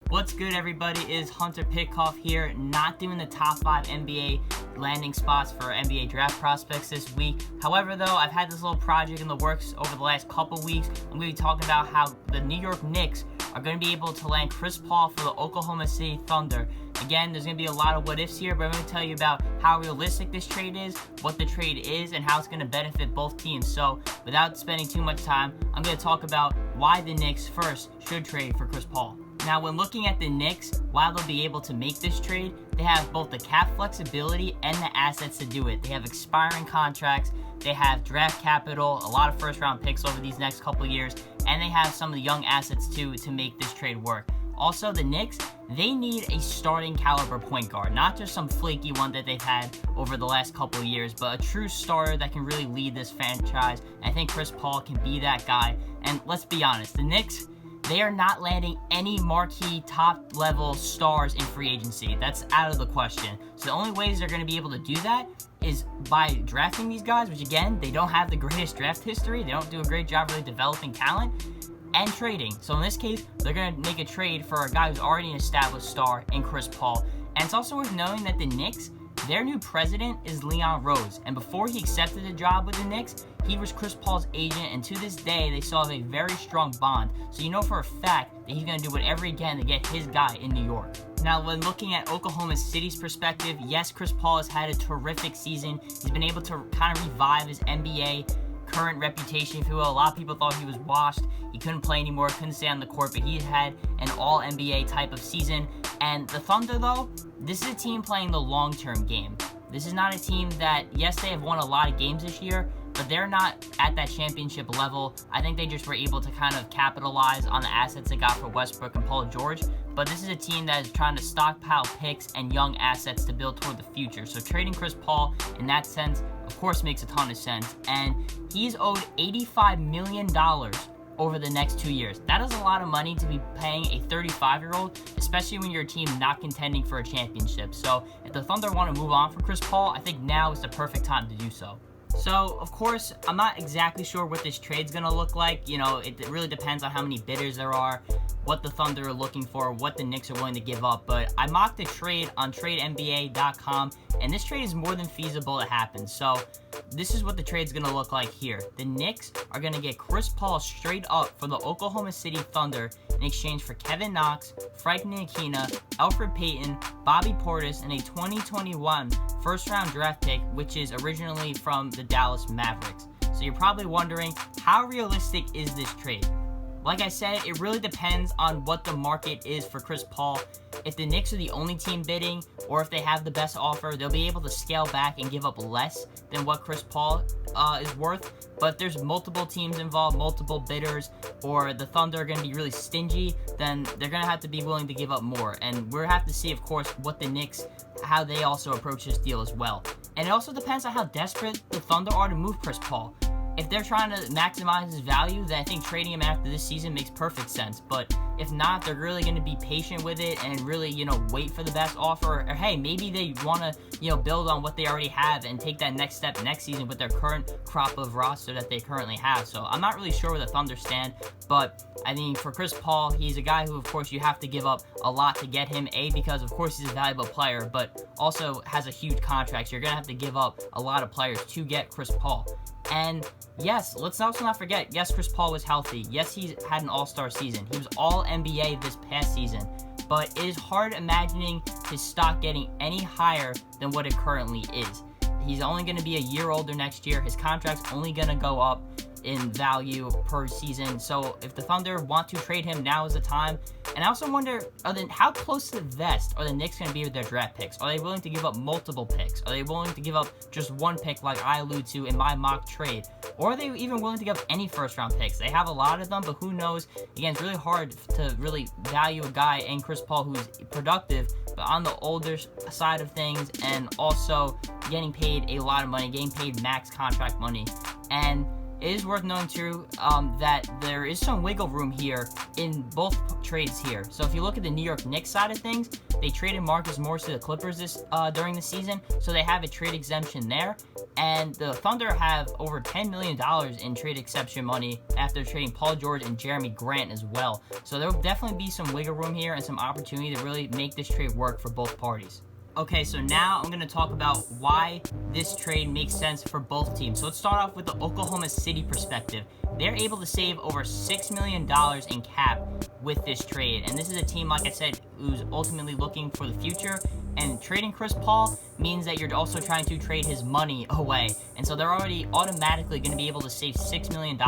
What's good, everybody? It is Hunter Pitcoff here, not doing the top 5 NBA landing spots for NBA draft prospects this week. However, though, I've had this little project in the works over the last couple weeks. I'm going to be talking about how the New York Knicks are going to be able to land Chris Paul for the Oklahoma City Thunder. Again, there's going to be a lot of what-ifs here, but I'm going to tell you about how realistic this trade is, what the trade is, and how it's going to benefit both teams. So, without spending too much time, I'm going to talk about why the Knicks first should trade for Chris Paul. Now, when looking at the Knicks, while they'll be able to make this trade, they have both the cap flexibility and the assets to do it. They have expiring contracts, they have draft capital, a lot of first-round picks over these next couple years, and they have some of the young assets too to make this trade work. Also, the Knicks, they need a starting caliber point guard, not just some flaky one that they've had over the last couple of years, but a true starter that can really lead this franchise. I think Chris Paul can be that guy. And let's be honest, the Knicks, they are not landing any marquee top-level stars in free agency. That's out of the question. So the only ways they're going to be able to do that is by drafting these guys, which again, they don't have the greatest draft history. They don't do a great job really developing talent, and trading. So in this case, they're going to make a trade for a guy who's already an established star in Chris Paul. And it's also worth knowing that the Knicks, their new president is Leon Rose. And before he accepted the job with the Knicks, he was Chris Paul's agent, and to this day, they still have a very strong bond. So you know for a fact that he's going to do whatever he can to get his guy in New York. Now, when looking at Oklahoma City's perspective, yes, Chris Paul has had a terrific season. He's been able to kind of revive his NBA current reputation, if you will. A lot of people thought he was washed. He couldn't play anymore, couldn't stay on the court, but he had an all-NBA type of season. And the Thunder, though, this is a team playing the long-term game. This is not a team that, yes, they have won a lot of games this year, but they're not at that championship level. I think they just were able to kind of capitalize on the assets they got for Westbrook and Paul George. But this is a team that is trying to stockpile picks and young assets to build toward the future. So trading Chris Paul in that sense, of course, makes a ton of sense. And he's owed $85 million over the next 2 years. That is a lot of money to be paying a 35-year-old, especially when you're a team not contending for a championship. So if the Thunder want to move on from Chris Paul, I think now is the perfect time to do so. So, of course, I'm not exactly sure what this trade's going to look like. You know, it really depends on how many bidders there are, what the Thunder are looking for, what the Knicks are willing to give up. But I mocked the trade on TradeNBA.com, and this trade is more than feasible to happen. So, this is what the trade's going to look like here. The Knicks are going to get Chris Paul straight up for the Oklahoma City Thunder in exchange for Kevin Knox, Frank Ntilikina, Elfrid Payton, Bobby Portis, and a 2021 first-round draft pick, which is originally from the Dallas Mavericks. So you're probably wondering, how realistic is this trade? Like I said, it really depends on what the market is for Chris Paul. If the Knicks are the only team bidding, or if they have the best offer, they'll be able to scale back and give up less than what Chris Paul is worth. But if there's multiple teams involved, multiple bidders, or the Thunder are going to be really stingy, then they're going to have to be willing to give up more. And we'll have to see, of course, what the Knicks, how they also approach this deal as well. And it also depends on how desperate the Thunder are to move Chris Paul. If they're trying to maximize his value, then I think trading him after this season makes perfect sense. But if not, they're really going to be patient with it and really, wait for the best offer. Or hey, maybe they want to, build on what they already have and take that next step next season with their current crop of roster that they currently have. So I'm not really sure where the Thunder stand. But I mean, for Chris Paul, he's a guy who, of course, you have to give up a lot to get him. Because, of course, he's a valuable player, but also has a huge contract. So you're going to have to give up a lot of players to get Chris Paul. And yes, let's also not forget, yes, Chris Paul was healthy. Yes, he's had an all-star season. He was all-NBA this past season. But it is hard imagining his stock getting any higher than what it currently is. He's only going to be a year older next year. His contract's only going to go up in value per season. So if the Thunder want to trade him, now is the time. And I also wonder, how close to the vest are the Knicks going to be with their draft picks? Are they willing to give up multiple picks? Are they willing to give up just one pick like I allude to in my mock trade? Or are they even willing to give up any first-round picks? They have a lot of them, but who knows? Again, it's really hard to really value a guy in Chris Paul who's productive, but on the older side of things, and also getting paid a lot of money, getting paid max contract money. And it is worth knowing too that there is some wiggle room here in both trades here. So if you look at the New York Knicks side of things, they traded Marcus Morris to the Clippers during the season, so they have a trade exemption there. And the Thunder have over $10 million in trade exception money after trading Paul George and Jeremy Grant as well. So there will definitely be some wiggle room here and some opportunity to really make this trade work for both parties. Okay, so now I'm going to talk about why this trade makes sense for both teams. So let's start off with the Oklahoma City perspective. They're able to save over $6 million in cap with this trade. And this is a team, like I said, who's ultimately looking for the future. And trading Chris Paul means that you're also trying to trade his money away. And so they're already automatically going to be able to save $6 million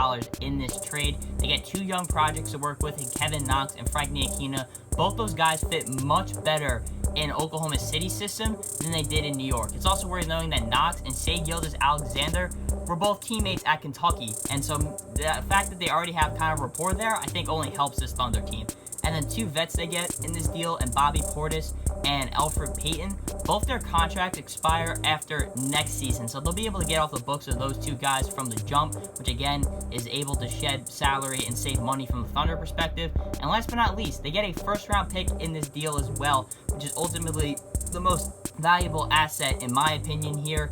in this trade. They get two young projects to work with in Kevin Knox and Frank Ntilikina. Both those guys fit much better in Oklahoma City system than they did in New York. It's also worth knowing that Knox and Shai Gilgeous-Alexander were both teammates at Kentucky. And so the fact that they already have kind of rapport there, I think only helps this Thunder team. And then two vets they get in this deal, and Bobby Portis and Elfrid Payton, both their contracts expire after next season. So they'll be able to get off the books of those two guys from the jump, which again is able to shed salary and save money from the Thunder perspective. And last but not least, they get a first-round pick in this deal as well, which is ultimately the most valuable asset in my opinion here.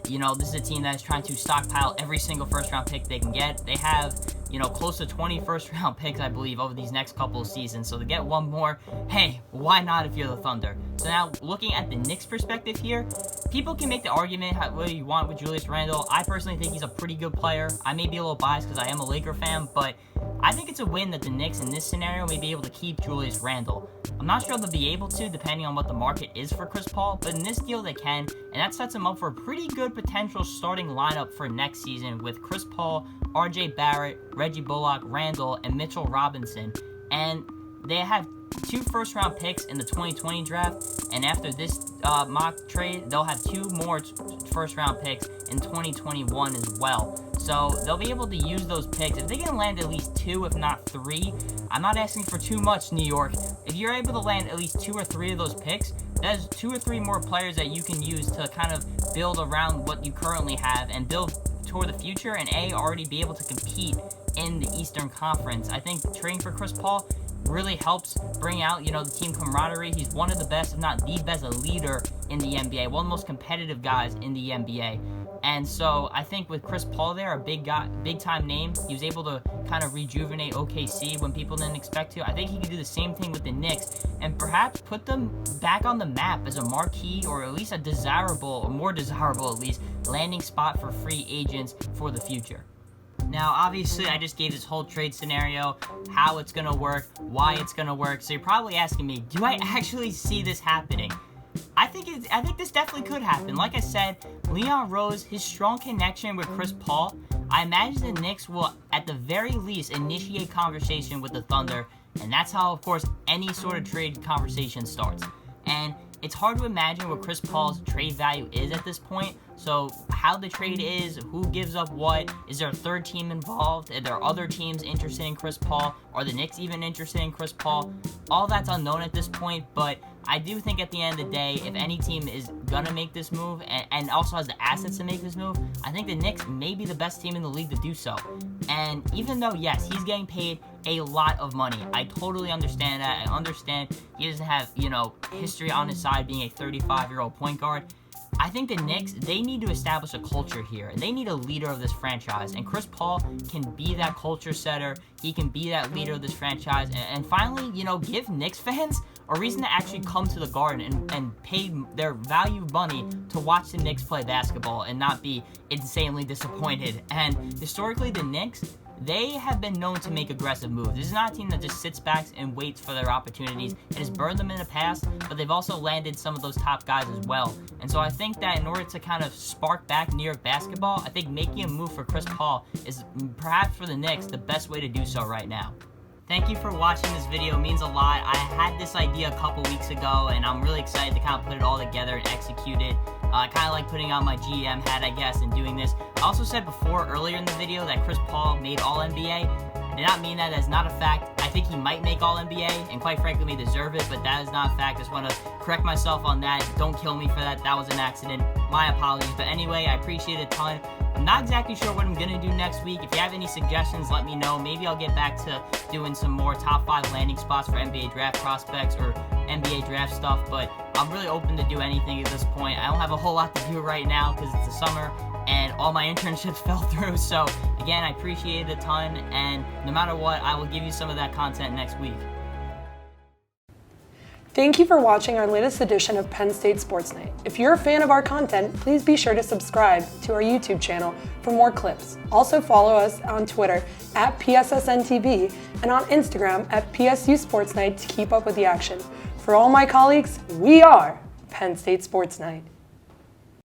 You know, this is a team that is trying to stockpile every single first-round pick they can get. They have, you know, close to 20 first-round picks, I believe, over these next couple of seasons. So to get one more, hey, why not if you're the Thunder? So now, looking at the Knicks' perspective here, people can make the argument what you want with Julius Randle. I personally think he's a pretty good player. I may be a little biased because I am a Laker fan, but I think it's a win that the Knicks in this scenario may be able to keep Julius Randle. I'm not sure they'll be able to, depending on what the market is for Chris Paul, but in this deal they can, and that sets him up for a pretty good potential starting lineup for next season with Chris Paul, RJ Barrett, Reggie Bullock, Randle, and Mitchell Robinson. And they have two first-round picks in the 2020 draft, and after this mock trade, they'll have two more first-round picks in 2021 as well. So they'll be able to use those picks. If they can land at least two, if not three, I'm not asking for too much, New York. If you're able to land at least two or three of those picks, that's two or three more players that you can use to kind of build around what you currently have and build toward the future and already be able to compete in the Eastern Conference. I think trading for Chris Paul really helps bring out, you know, the team camaraderie. He's one of the best, if not the best, leader in the NBA, one of the most competitive guys in the NBA. And so I think with Chris Paul there, a big time name, he was able to kind of rejuvenate OKC when people didn't expect to. I think he could do the same thing with the Knicks and perhaps put them back on the map as a marquee, or at least a desirable, or more desirable at least, landing spot for free agents for the future. Now, obviously, I just gave this whole trade scenario, how it's going to work, why it's going to work. So you're probably asking me, do I actually see this happening? I think this definitely could happen. Like I said, Leon Rose, his strong connection with Chris Paul, I imagine the Knicks will, at the very least, initiate conversation with the Thunder. And that's how, of course, any sort of trade conversation starts. And it's hard to imagine what Chris Paul's trade value is at this point. So how the trade is, who gives up what, is there a third team involved, are there other teams interested in Chris Paul, are the Knicks even interested in Chris Paul? All that's unknown at this point, but I do think at the end of the day, if any team is gonna make this move and also has the assets to make this move, I think the Knicks may be the best team in the league to do so. And even though, yes, he's getting paid a lot of money, I totally understand that. I understand he doesn't have, you know, history on his side being a 35-year-old point guard. I think the Knicks, they need to establish a culture here. They need a leader of this franchise, and Chris Paul can be that culture setter. He can be that leader of this franchise, and finally, you know, give Knicks fans a reason to actually come to the Garden and pay their valued money to watch the Knicks play basketball and not be insanely disappointed. And historically, the Knicks, they have been known to make aggressive moves. This is not a team that just sits back and waits for their opportunities. It has burned them in the past, but they've also landed some of those top guys as well. And so I think that in order to kind of spark back New York basketball, I think making a move for Chris Paul is perhaps for the Knicks the best way to do so right now. Thank you for watching this video. It means a lot. I had this idea a couple weeks ago, and I'm really excited to kind of put it all together and execute it. I kind of like putting on my GM hat, I guess, and doing this. I also said before, earlier in the video, that Chris Paul made All-NBA. I did not mean that. That's not a fact. I think he might make All-NBA, and quite frankly, may deserve it, but that is not a fact. Just want to correct myself on that. Don't kill me for that. That was an accident. My apologies. But anyway, I appreciate it a ton. I'm not exactly sure what I'm going to do next week. If you have any suggestions, let me know. Maybe I'll get back to doing some more top 5 landing spots for NBA draft prospects or NBA draft stuff, but I'm really open to do anything at this point. I don't have a whole lot to do right now because it's the summer and all my internships fell through. So again, I appreciate it a ton, and no matter what, I will give you some of that content next week. Thank you for watching our latest edition of Penn State Sports Night. If you're a fan of our content, please be sure to subscribe to our YouTube channel for more clips. Also follow us on Twitter at PSSN and on Instagram at PSU Sports Night to keep up with the action. For all my colleagues, we are Penn State Sports Night.